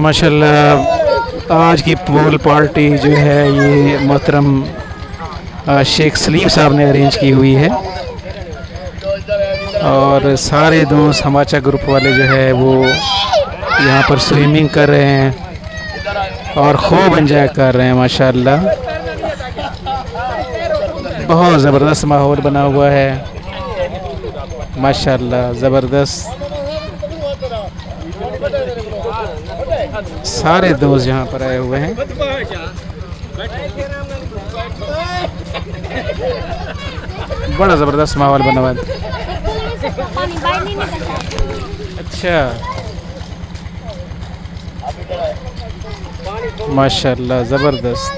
माशाल्लाह आज की पोल पार्टी जो है ये मोहतरम शेख सलीम साहब ने अरेंज की हुई है और सारे दोस्त हमाचा ग्रुप वाले जो है वो यहाँ पर स्विमिंग कर रहे हैं और खूब एंजॉय कर रहे हैं माशाल्लाह। बहुत ज़बरदस्त माहौल बना हुआ है माशाल्लाह, ज़बरदस्त। सारे दोस्त यहाँ पर आए हुए हैं। बड़ा ज़बरदस्त माहौल बना हुआ है। अच्छा माशाल्लाह, ज़बरदस्त।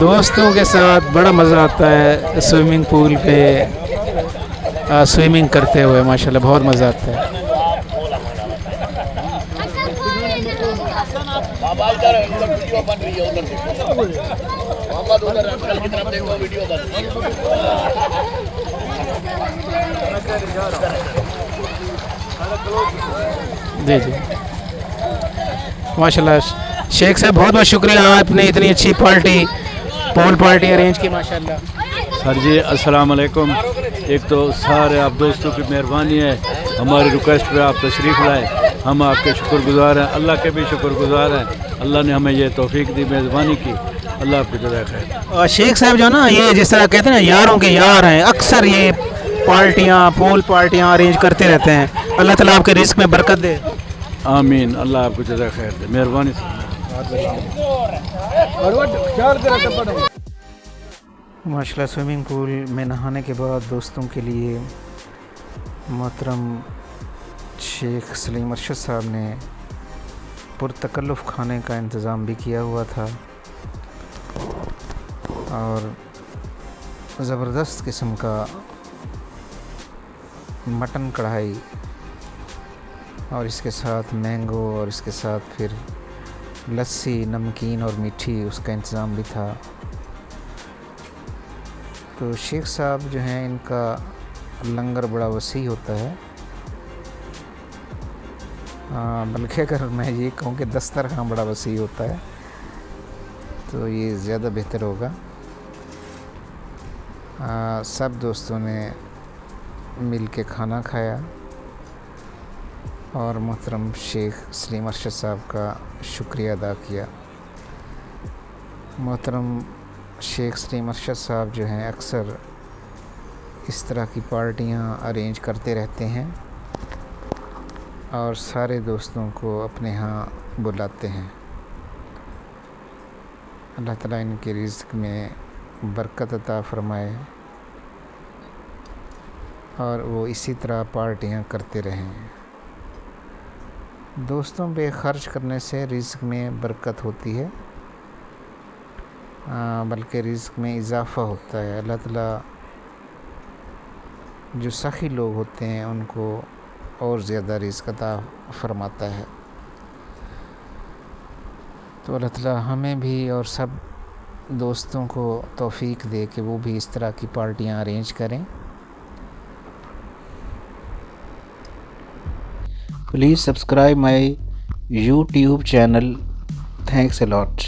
दोस्तों के साथ बड़ा मज़ा आता है स्विमिंग पूल पे स्विमिंग करते हुए माशाल्लाह, बहुत मज़ा आता है। जी जी माशाल्लाह शेख साहब, बहुत बहुत शुक्रिया, आपने इतनी अच्छी पोल पार्टी अरेंज की माशाल्लाह। सर जी अस्सलाम वालेकुम। एक तो सारे आप दोस्तों की मेहरबानी है, हमारी रिक्वेस्ट पे आप तशरीफ़ लाए, हम आपके शुक्रगुजार हैं, अल्लाह के भी शुक्रगुजार हैं। अल्लाह ने हमें ये तौफीक दी, मेज़बानी की, अल्लाह आपको जज़ाए खैर। शेख साहब जो ना ये जिस तरह कहते हैं ना यारों के यार हैं, अक्सर ये पोल पार्टियाँ अरेंज करते रहते हैं। अल्लाह ताला आपके रिस्क में बरकत दे। आमीन, अल्लाह आपको जज़ाए खैर दे, मेहरबानी से। माशाल्लाह स्विमिंग पूल में नहाने के बाद दोस्तों के लिए मोहतरम शेख सलीम अरशद साहब ने पुरतकल्लुफ़ खाने का इंतज़ाम भी किया हुआ था और ज़बरदस्त किस्म का मटन कढ़ाई और इसके साथ मैंगो और इसके साथ फिर लस्सी, नमकीन और मीठी उसका इंतज़ाम भी था। तो शेख साहब जो हैं इनका लंगर बड़ा वसी होता है, बल्कि अगर मैं ये कहूँ कि दस्तरखान बड़ा वसी होता है तो ये ज़्यादा बेहतर होगा। सब दोस्तों ने मिल के खाना खाया और मोहतरम शेख सलीम अरशद साहब का शुक्रिया अदा किया। मोहतरम शेख सलीम अरशद साहब जो हैं अक्सर इस तरह की पार्टियां अरेंज करते रहते हैं और सारे दोस्तों को अपने यहाँ बुलाते हैं। अल्लाह ताला इनके रिज़्क़ में बरकत अता फ़रमाए और वो इसी तरह पार्टियां करते रहें। दोस्तों पे ख़र्च करने से रिज़्क़ में बरकत होती है, बल्कि रिज़्क़ में इजाफ़ा होता है। अल्लाह ताला जो सखी लोग होते हैं उनको और ज़्यादा रिज़्क़ अता फ़रमाता है। तो अल्लाह ताला हमें भी और सब दोस्तों को तौफ़ीक दे कि वो भी इस तरह की पार्टियां अरेंज करें। Please subscribe my YouTube channel. Thanks a lot.